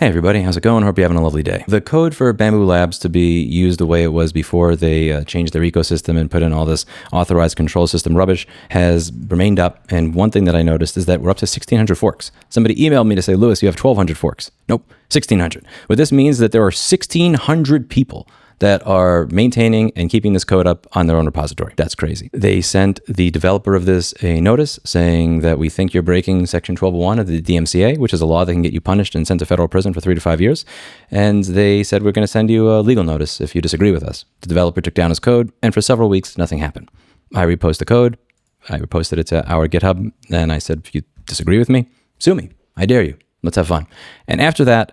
Hey everybody, how's it going? Hope you're having a lovely day. The code for Bambu Labs to be used the way it was before they changed their ecosystem and put in all this authorized control system rubbish has remained up. And one thing that I noticed is that we're up to 1,600 forks. Somebody emailed me to say, Lewis, you have 1,200 forks. Nope, 1,600. What this means is that there are 1,600 people that are maintaining and keeping this code up on their own repository. That's crazy. They sent the developer of this a notice saying that we think you're breaking Section 1201 of the DMCA, which is a law that can get you punished and sent to federal prison for 3 to 5 years. And they said, we're going to send you a legal notice if you disagree with us. The developer took down his code, and for several weeks, nothing happened. I reposted the code. I reposted it to our GitHub, and I said, if you disagree with me, sue me. I dare you. Let's have fun. And after that,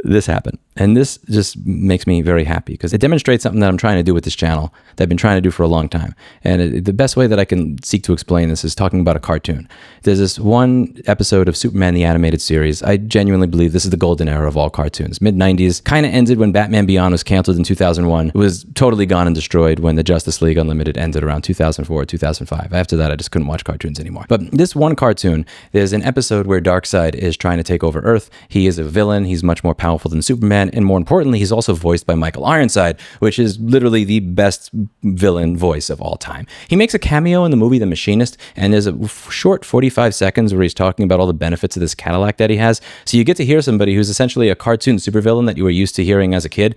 this happened. And this just makes me very happy because it demonstrates something that I'm trying to do with this channel that I've been trying to do for a long time. And the best way that I can seek to explain this is talking about a cartoon. There's this one episode of Superman the Animated Series. I genuinely believe this is the golden era of all cartoons. Mid-90s, kind of ended when Batman Beyond was canceled in 2001. It was totally gone and destroyed when the Justice League Unlimited ended around 2004 or 2005. After that, I just couldn't watch cartoons anymore. But this one cartoon, there's an episode where Darkseid is trying to take over Earth. He is a villain. He's much more powerful than Superman. And more importantly, he's also voiced by Michael Ironside, which is literally the best villain voice of all time. He makes a cameo in the movie The Machinist, and there's a short 45 seconds where he's talking about all the benefits of this Cadillac that he has. So you get to hear somebody who's essentially a cartoon supervillain that you were used to hearing as a kid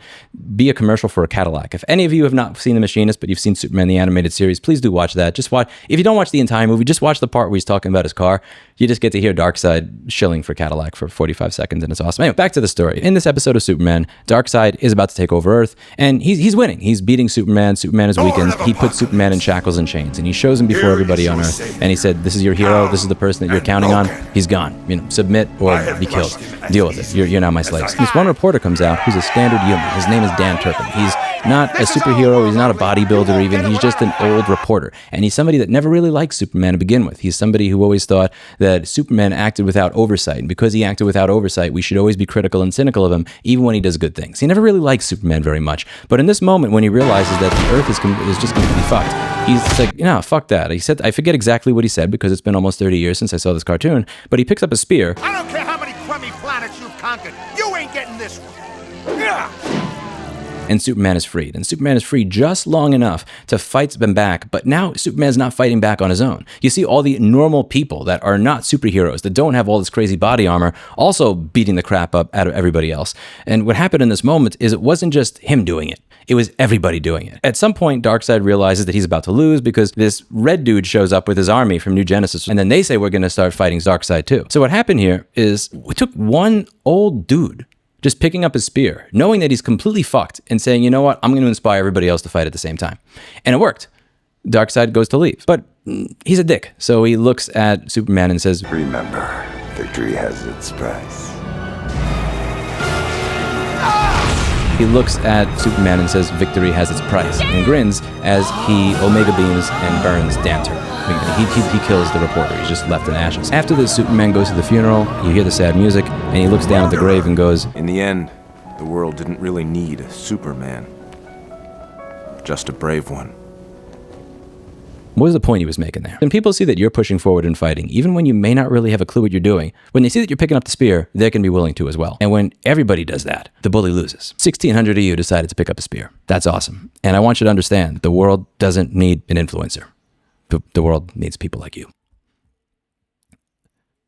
be a commercial for a Cadillac. If any of you have not seen The Machinist, but you've seen Superman the Animated Series, please do watch that. Just watch. If you don't watch the entire movie, just watch the part where he's talking about his car. You just get to hear Darkseid shilling for Cadillac for 45 seconds, and it's awesome. Anyway, back to the story. In this episode of Superman, Darkseid is about to take over Earth, and he's winning. He's beating Superman. Superman is weakened. He puts Superman in shackles and chains, and he shows him before everybody on Earth, and he said, this is your hero. This is the person that you're counting on. He's gone. Submit or be killed. Deal with it. You're now my slaves. This one reporter comes out who's a standard human. His name is Dan Turpin. He's not a superhero. He's not a bodybuilder even. He's just an old reporter, and he's somebody that never really liked Superman to begin with. He's somebody who always thought that Superman acted without oversight, and because he acted without oversight, we should always be critical and cynical of him, even when he does good things. He never really liked Superman very much, but in this moment, when he realizes that the Earth is just completely fucked, he's like, no, fuck that. He said, I forget exactly what he said because it's been almost 30 years since I saw this cartoon, but he picks up a spear. I don't care how many crummy planets you've conquered, you ain't getting this one. Yeah. And Superman is freed. And Superman is free just long enough to fight them back. But now Superman's not fighting back on his own. You see all the normal people that are not superheroes, that don't have all this crazy body armor, also beating the crap up out of everybody else. And what happened in this moment is it wasn't just him doing it. It was everybody doing it. At some point, Darkseid realizes that he's about to lose because this red dude shows up with his army from New Genesis. And then they say, we're going to start fighting Darkseid too. So what happened here is we took one old dude just picking up his spear, knowing that he's completely fucked, and saying, you know what, I'm going to inspire everybody else to fight at the same time. And it worked. Darkseid goes to leave. But he's a dick. So he looks at Superman and says, remember, victory has its price. He looks at Superman and says, victory has its price, and grins as he omega beams and burns Dan Turpin. He kills the reporter. He's just left in ashes. After this, Superman goes to the funeral. You hear the sad music, and he looks down at the grave and goes, in the end, the world didn't really need a Superman. Just a brave one. What was the point he was making there? When people see that you're pushing forward and fighting, even when you may not really have a clue what you're doing, when they see that you're picking up the spear, they can be willing to as well. And when everybody does that, the bully loses. 1,600 of you decided to pick up a spear. That's awesome. And I want you to understand that the world doesn't need an influencer. The world needs people like you.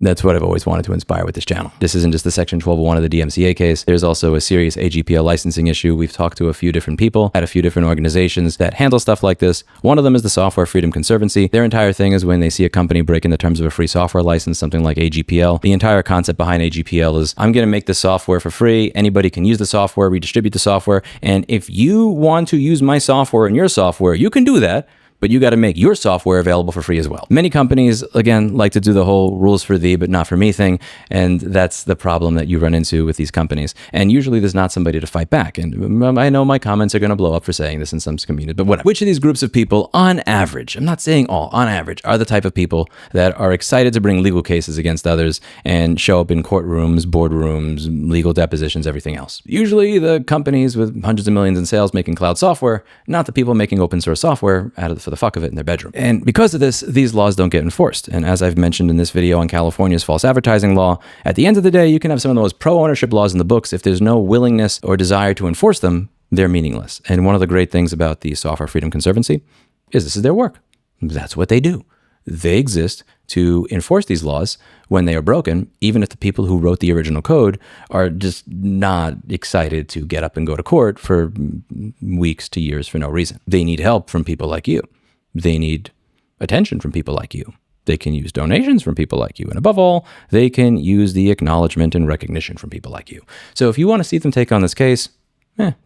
That's what I've always wanted to inspire with this channel. This isn't just the Section 1201 of the DMCA case. There's also a serious AGPL licensing issue. We've talked to a few different people at a few different organizations that handle stuff like this. One of them is the Software Freedom Conservancy. Their entire thing is when they see a company breaking the terms of a free software license, something like AGPL. The entire concept behind AGPL is, I'm going to make this software for free. Anybody can use the software, redistribute the software. And if you want to use my software in your software, you can do that. But you got to make your software available for free as well. Many companies, again, like to do the whole rules for thee, but not for me thing. And that's the problem that you run into with these companies. And usually there's not somebody to fight back. And I know my comments are going to blow up for saying this in some community, but whatever. Which of these groups of people, on average, I'm not saying all, on average, are the type of people that are excited to bring legal cases against others and show up in courtrooms, boardrooms, legal depositions, everything else? Usually the companies with hundreds of millions in sales making cloud software, not the people making open source software for the fuck of it in their bedroom. And because of this, these laws don't get enforced. And as I've mentioned in this video on California's false advertising law, at the end of the day, you can have some of the most pro-ownership laws in the books. If there's no willingness or desire to enforce them, they're meaningless. And one of the great things about the Software Freedom Conservancy is this is their work. That's what they do. They exist to enforce these laws when they are broken, even if the people who wrote the original code are just not excited to get up and go to court for weeks to years for no reason. They need help from people like you. They need attention from people like you. They can use donations from people like you. And above all, they can use the acknowledgement and recognition from people like you. So if you want to see them take on this case,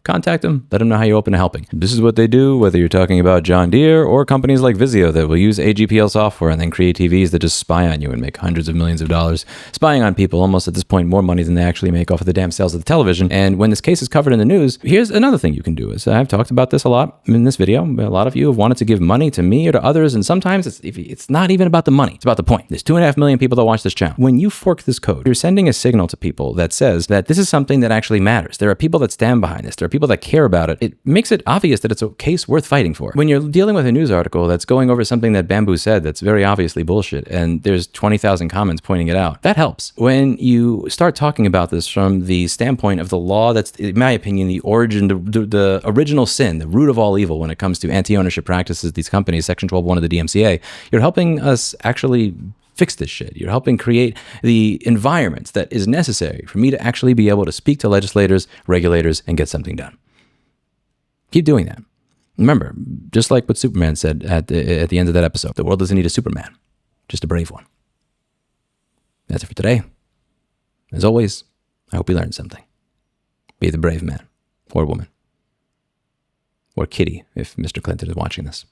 contact them. Let them know how you're open to helping. This is what they do, whether you're talking about John Deere or companies like Vizio that will use AGPL software and then create TVs that just spy on you and make hundreds of millions of dollars spying on people, almost at this point more money than they actually make off of the damn sales of the television. And when this case is covered in the news, here's another thing you can do. Is I've talked about this a lot in this video. A lot of you have wanted to give money to me or to others, and sometimes it's not even about the money. It's about the point. There's 2.5 million people that watch this channel. When you fork this code, you're sending a signal to people that says that this is something that actually matters. There are people that stand behind this. There are people that care about it. It makes it obvious that it's a case worth fighting for. When you're dealing with a news article that's going over something that Bambu said that's very obviously bullshit, and there's 20,000 comments pointing it out, that helps. When you start talking about this from the standpoint of the law that's, in my opinion, the origin, the original sin, the root of all evil when it comes to anti-ownership practices, these companies, Section 12.1 of the DMCA, you're helping us actually fix this shit. You're helping create the environment that is necessary for me to actually be able to speak to legislators, regulators, and get something done. Keep doing that. Remember, just like what Superman said at the end of that episode, the world doesn't need a Superman, just a brave one. That's it for today. As always, I hope you learned something. Be the brave man or woman. Or kitty, if Mr. Clinton is watching this.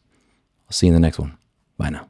I'll see you in the next one. Bye now.